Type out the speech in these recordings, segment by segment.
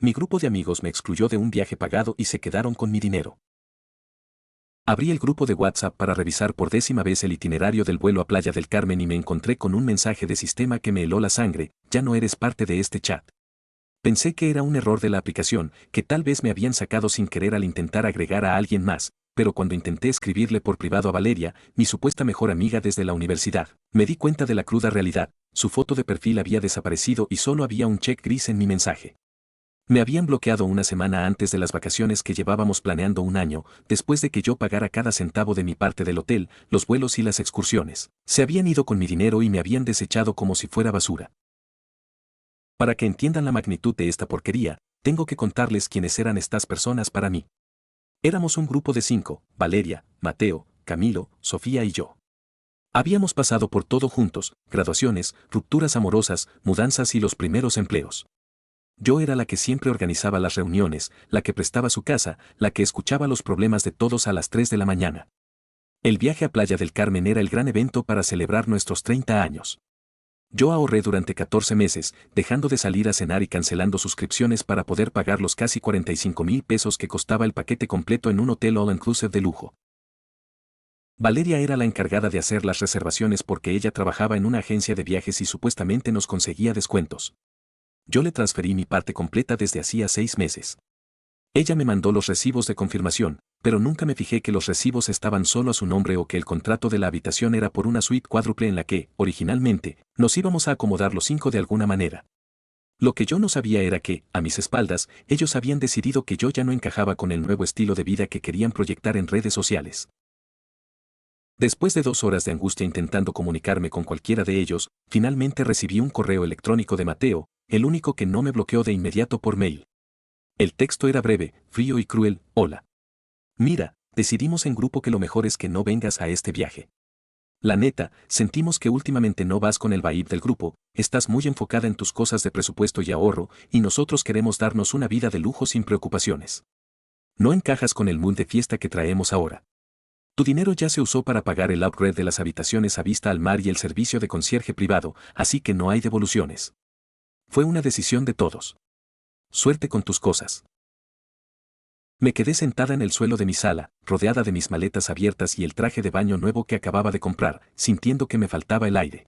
Mi grupo de amigos me excluyó de un viaje pagado y se quedaron con mi dinero. Abrí el grupo de WhatsApp para revisar por 10ª vez el itinerario del vuelo a Playa del Carmen y me encontré con un mensaje de sistema que me heló la sangre: ya no eres parte de este chat. Pensé que era un error de la aplicación, que tal vez me habían sacado sin querer al intentar agregar a alguien más, pero cuando intenté escribirle por privado a Valeria, mi supuesta mejor amiga desde la universidad, me di cuenta de la cruda realidad: su foto de perfil había desaparecido y solo había un check gris en mi mensaje. Me habían bloqueado una semana antes de las vacaciones que llevábamos planeando un año, después de que yo pagara cada centavo de mi parte del hotel, los vuelos y las excursiones. Se habían ido con mi dinero y me habían desechado como si fuera basura. Para que entiendan la magnitud de esta porquería, tengo que contarles quiénes eran estas personas para mí. Éramos un grupo de 5: Valeria, Mateo, Camilo, Sofía y yo. Habíamos pasado por todo juntos: graduaciones, rupturas amorosas, mudanzas y los primeros empleos. Yo era la que siempre organizaba las reuniones, la que prestaba su casa, la que escuchaba los problemas de todos a las 3 de la mañana. El viaje a Playa del Carmen era el gran evento para celebrar nuestros 30 años. Yo ahorré durante 14 meses, dejando de salir a cenar y cancelando suscripciones para poder pagar los casi 45,000 pesos que costaba el paquete completo en un hotel all inclusive de lujo. Valeria era la encargada de hacer las reservaciones porque ella trabajaba en una agencia de viajes y supuestamente nos conseguía descuentos. Yo le transferí mi parte completa desde hacía 6 meses. Ella me mandó los recibos de confirmación, pero nunca me fijé que los recibos estaban solo a su nombre o que el contrato de la habitación era por una suite cuádruple en la que, originalmente, nos íbamos a acomodar los 5 de alguna manera. Lo que yo no sabía era que, a mis espaldas, ellos habían decidido que yo ya no encajaba con el nuevo estilo de vida que querían proyectar en redes sociales. Después de 2 horas de angustia intentando comunicarme con cualquiera de ellos, finalmente recibí un correo electrónico de Mateo, el único que no me bloqueó de inmediato por mail. El texto era breve, frío y cruel: hola. Mira, decidimos en grupo que lo mejor es que no vengas a este viaje. La neta, sentimos que últimamente no vas con el vibe del grupo, estás muy enfocada en tus cosas de presupuesto y ahorro, y nosotros queremos darnos una vida de lujo sin preocupaciones. No encajas con el mood de fiesta que traemos ahora. Tu dinero ya se usó para pagar el upgrade de las habitaciones a vista al mar y el servicio de concierge privado, así que no hay devoluciones. Fue una decisión de todos. Suerte con tus cosas. Me quedé sentada en el suelo de mi sala, rodeada de mis maletas abiertas y el traje de baño nuevo que acababa de comprar, sintiendo que me faltaba el aire.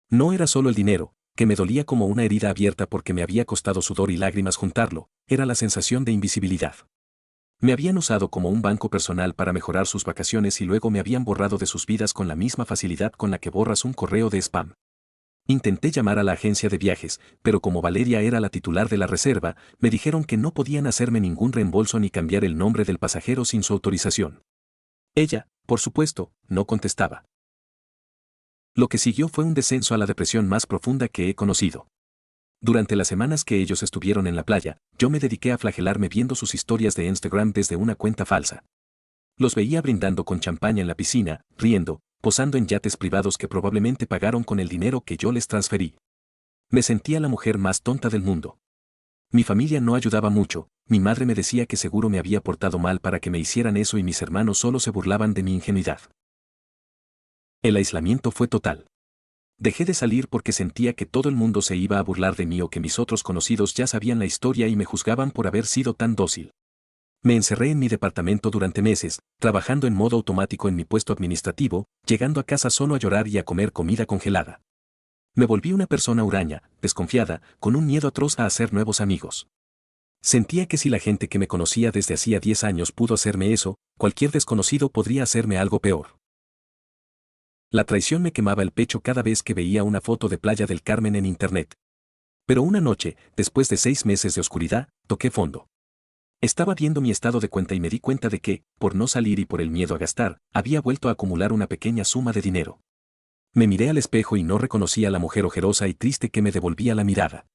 No era solo el dinero, que me dolía como una herida abierta porque me había costado sudor y lágrimas juntarlo, era la sensación de invisibilidad. Me habían usado como un banco personal para mejorar sus vacaciones y luego me habían borrado de sus vidas con la misma facilidad con la que borras un correo de spam. Intenté llamar a la agencia de viajes, pero como Valeria era la titular de la reserva, me dijeron que no podían hacerme ningún reembolso ni cambiar el nombre del pasajero sin su autorización. Ella, por supuesto, no contestaba. Lo que siguió fue un descenso a la depresión más profunda que he conocido. Durante las semanas que ellos estuvieron en la playa, yo me dediqué a flagelarme viendo sus historias de Instagram desde una cuenta falsa. Los veía brindando con champaña en la piscina, riendo, posando en yates privados que probablemente pagaron con el dinero que yo les transferí. Me sentía la mujer más tonta del mundo. Mi familia no ayudaba mucho, mi madre me decía que seguro me había portado mal para que me hicieran eso y mis hermanos solo se burlaban de mi ingenuidad. El aislamiento fue total. Dejé de salir porque sentía que todo el mundo se iba a burlar de mí o que mis otros conocidos ya sabían la historia y me juzgaban por haber sido tan dócil. Me encerré en mi departamento durante meses, trabajando en modo automático en mi puesto administrativo, llegando a casa solo a llorar y a comer comida congelada. Me volví una persona huraña, desconfiada, con un miedo atroz a hacer nuevos amigos. Sentía que si la gente que me conocía desde hacía 10 años pudo hacerme eso, cualquier desconocido podría hacerme algo peor. La traición me quemaba el pecho cada vez que veía una foto de Playa del Carmen en internet. Pero una noche, después de 6 meses de oscuridad, toqué fondo. Estaba viendo mi estado de cuenta y me di cuenta de que, por no salir y por el miedo a gastar, había vuelto a acumular una pequeña suma de dinero. Me miré al espejo y no reconocí a la mujer ojerosa y triste que me devolvía la mirada.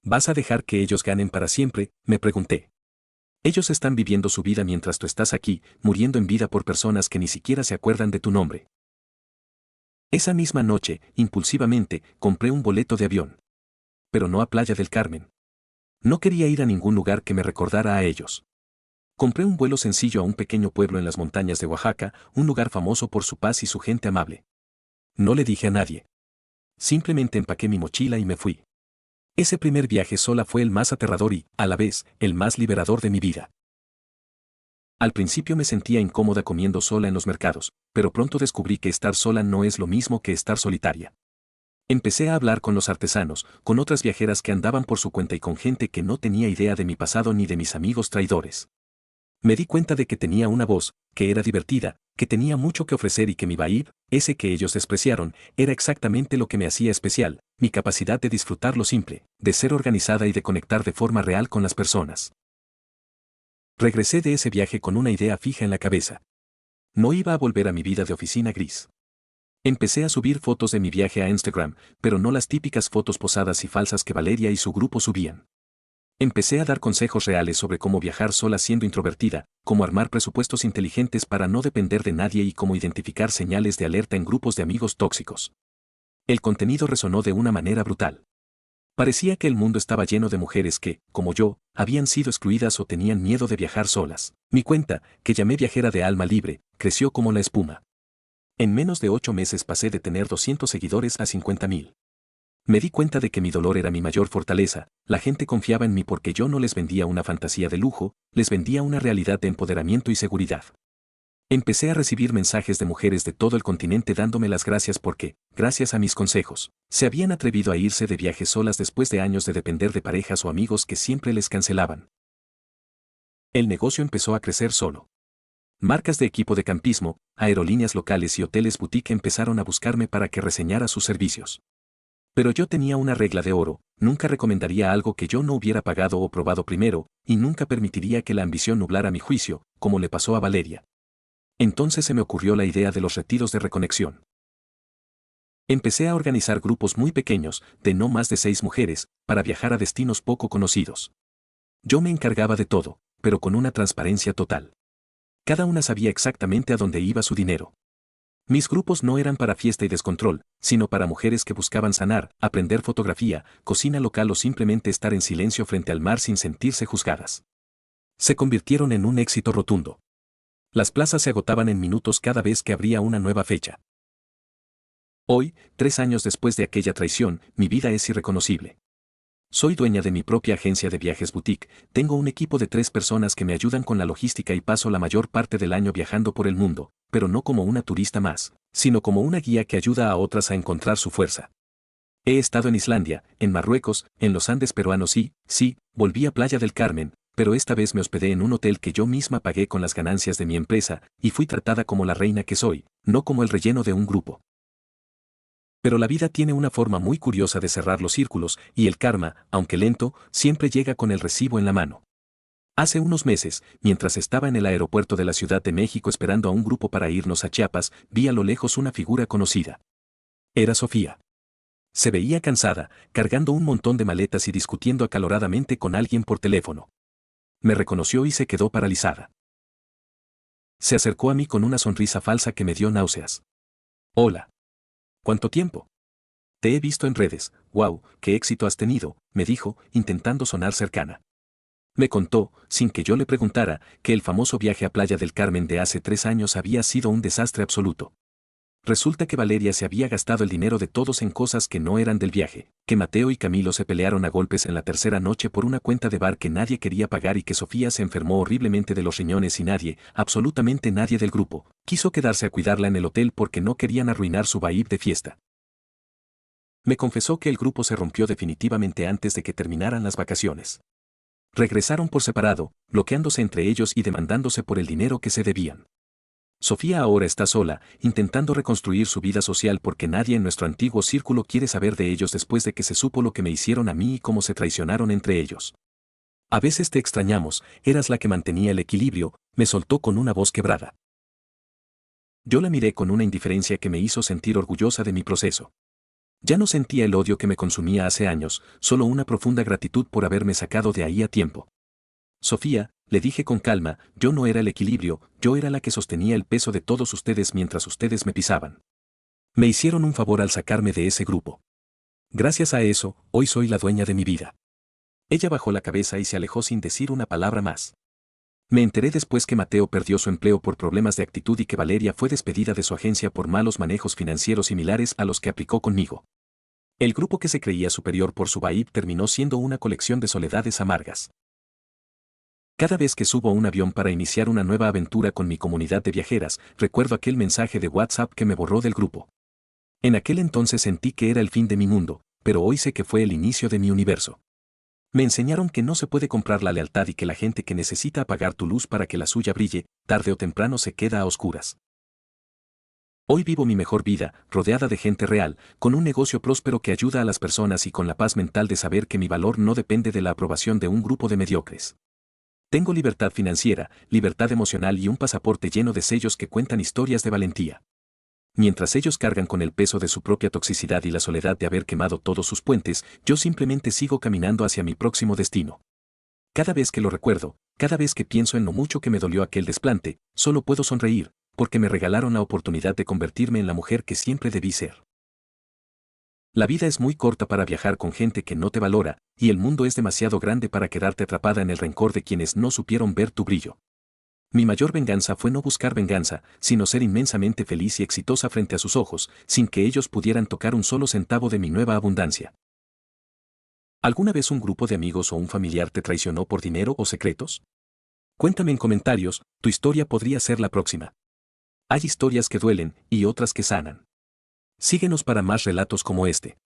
¿Vas a dejar que ellos ganen para siempre?, me pregunté. Ellos están viviendo su vida mientras tú estás aquí, muriendo en vida por personas que ni siquiera se acuerdan de tu nombre. Esa misma noche, impulsivamente, compré un boleto de avión. Pero no a Playa del Carmen. No quería ir a ningún lugar que me recordara a ellos. Compré un vuelo sencillo a un pequeño pueblo en las montañas de Oaxaca, un lugar famoso por su paz y su gente amable. No le dije a nadie. Simplemente empaqué mi mochila y me fui. Ese primer viaje sola fue el más aterrador y, a la vez, el más liberador de mi vida. Al principio me sentía incómoda comiendo sola en los mercados, pero pronto descubrí que estar sola no es lo mismo que estar solitaria. Empecé a hablar con los artesanos, con otras viajeras que andaban por su cuenta y con gente que no tenía idea de mi pasado ni de mis amigos traidores. Me di cuenta de que tenía una voz, que era divertida, que tenía mucho que ofrecer y que mi vibe, ese que ellos despreciaron, era exactamente lo que me hacía especial, mi capacidad de disfrutar lo simple, de ser organizada y de conectar de forma real con las personas. Regresé de ese viaje con una idea fija en la cabeza. No iba a volver a mi vida de oficina gris. Empecé a subir fotos de mi viaje a Instagram, pero no las típicas fotos posadas y falsas que Valeria y su grupo subían. Empecé a dar consejos reales sobre cómo viajar sola siendo introvertida, cómo armar presupuestos inteligentes para no depender de nadie y cómo identificar señales de alerta en grupos de amigos tóxicos. El contenido resonó de una manera brutal. Parecía que el mundo estaba lleno de mujeres que, como yo, habían sido excluidas o tenían miedo de viajar solas. Mi cuenta, que llamé Viajera de Alma Libre, creció como la espuma. En menos de 8 meses pasé de tener 200 seguidores a 50,000. Me di cuenta de que mi dolor era mi mayor fortaleza, la gente confiaba en mí porque yo no les vendía una fantasía de lujo, les vendía una realidad de empoderamiento y seguridad. Empecé a recibir mensajes de mujeres de todo el continente dándome las gracias porque, gracias a mis consejos, se habían atrevido a irse de viajes solas después de años de depender de parejas o amigos que siempre les cancelaban. El negocio empezó a crecer solo. Marcas de equipo de campismo, aerolíneas locales y hoteles boutique empezaron a buscarme para que reseñara sus servicios. Pero yo tenía una regla de oro, nunca recomendaría algo que yo no hubiera pagado o probado primero, y nunca permitiría que la ambición nublara mi juicio, como le pasó a Valeria. Entonces se me ocurrió la idea de los retiros de reconexión. Empecé a organizar grupos muy pequeños, de no más de 6 mujeres, para viajar a destinos poco conocidos. Yo me encargaba de todo, pero con una transparencia total. Cada una sabía exactamente a dónde iba su dinero. Mis grupos no eran para fiesta y descontrol, sino para mujeres que buscaban sanar, aprender fotografía, cocina local o simplemente estar en silencio frente al mar sin sentirse juzgadas. Se convirtieron en un éxito rotundo. Las plazas se agotaban en minutos cada vez que abría una nueva fecha. Hoy, 3 años después de aquella traición, mi vida es irreconocible. Soy dueña de mi propia agencia de viajes boutique, tengo un equipo de 3 personas que me ayudan con la logística y paso la mayor parte del año viajando por el mundo, pero no como una turista más, sino como una guía que ayuda a otras a encontrar su fuerza. He estado en Islandia, en Marruecos, en los Andes peruanos y, sí, volví a Playa del Carmen, pero esta vez me hospedé en un hotel que yo misma pagué con las ganancias de mi empresa, y fui tratada como la reina que soy, no como el relleno de un grupo. Pero la vida tiene una forma muy curiosa de cerrar los círculos, y el karma, aunque lento, siempre llega con el recibo en la mano. Hace unos meses, mientras estaba en el aeropuerto de la Ciudad de México esperando a un grupo para irnos a Chiapas, vi a lo lejos una figura conocida. Era Sofía. Se veía cansada, cargando un montón de maletas y discutiendo acaloradamente con alguien por teléfono. Me reconoció y se quedó paralizada. Se acercó a mí con una sonrisa falsa que me dio náuseas. Hola. ¿Cuánto tiempo? Te he visto en redes, wow, qué éxito has tenido, me dijo, intentando sonar cercana. Me contó, sin que yo le preguntara, que el famoso viaje a Playa del Carmen de hace 3 años había sido un desastre absoluto. Resulta que Valeria se había gastado el dinero de todos en cosas que no eran del viaje, que Mateo y Camilo se pelearon a golpes en la tercera noche por una cuenta de bar que nadie quería pagar y que Sofía se enfermó horriblemente de los riñones y nadie, absolutamente nadie del grupo, quiso quedarse a cuidarla en el hotel porque no querían arruinar su vibe de fiesta. Me confesó que el grupo se rompió definitivamente antes de que terminaran las vacaciones. Regresaron por separado, bloqueándose entre ellos y demandándose por el dinero que se debían. Sofía ahora está sola, intentando reconstruir su vida social porque nadie en nuestro antiguo círculo quiere saber de ellos después de que se supo lo que me hicieron a mí y cómo se traicionaron entre ellos. A veces te extrañamos, eras la que mantenía el equilibrio, me soltó con una voz quebrada. Yo la miré con una indiferencia que me hizo sentir orgullosa de mi proceso. Ya no sentía el odio que me consumía hace años, solo una profunda gratitud por haberme sacado de ahí a tiempo. Sofía, le dije con calma, yo no era el equilibrio, yo era la que sostenía el peso de todos ustedes mientras ustedes me pisaban. Me hicieron un favor al sacarme de ese grupo. Gracias a eso, hoy soy la dueña de mi vida. Ella bajó la cabeza y se alejó sin decir una palabra más. Me enteré después que Mateo perdió su empleo por problemas de actitud y que Valeria fue despedida de su agencia por malos manejos financieros similares a los que aplicó conmigo. El grupo que se creía superior por su vibe terminó siendo una colección de soledades amargas. Cada vez que subo a un avión para iniciar una nueva aventura con mi comunidad de viajeras, recuerdo aquel mensaje de WhatsApp que me borró del grupo. En aquel entonces sentí que era el fin de mi mundo, pero hoy sé que fue el inicio de mi universo. Me enseñaron que no se puede comprar la lealtad y que la gente que necesita apagar tu luz para que la suya brille, tarde o temprano se queda a oscuras. Hoy vivo mi mejor vida, rodeada de gente real, con un negocio próspero que ayuda a las personas y con la paz mental de saber que mi valor no depende de la aprobación de un grupo de mediocres. Tengo libertad financiera, libertad emocional y un pasaporte lleno de sellos que cuentan historias de valentía. Mientras ellos cargan con el peso de su propia toxicidad y la soledad de haber quemado todos sus puentes, yo simplemente sigo caminando hacia mi próximo destino. Cada vez que lo recuerdo, cada vez que pienso en lo mucho que me dolió aquel desplante, solo puedo sonreír, porque me regalaron la oportunidad de convertirme en la mujer que siempre debí ser. La vida es muy corta para viajar con gente que no te valora, y el mundo es demasiado grande para quedarte atrapada en el rencor de quienes no supieron ver tu brillo. Mi mayor venganza fue no buscar venganza, sino ser inmensamente feliz y exitosa frente a sus ojos, sin que ellos pudieran tocar un solo centavo de mi nueva abundancia. ¿Alguna vez un grupo de amigos o un familiar te traicionó por dinero o secretos? Cuéntame en comentarios, tu historia podría ser la próxima. Hay historias que duelen y otras que sanan. Síguenos para más relatos como este.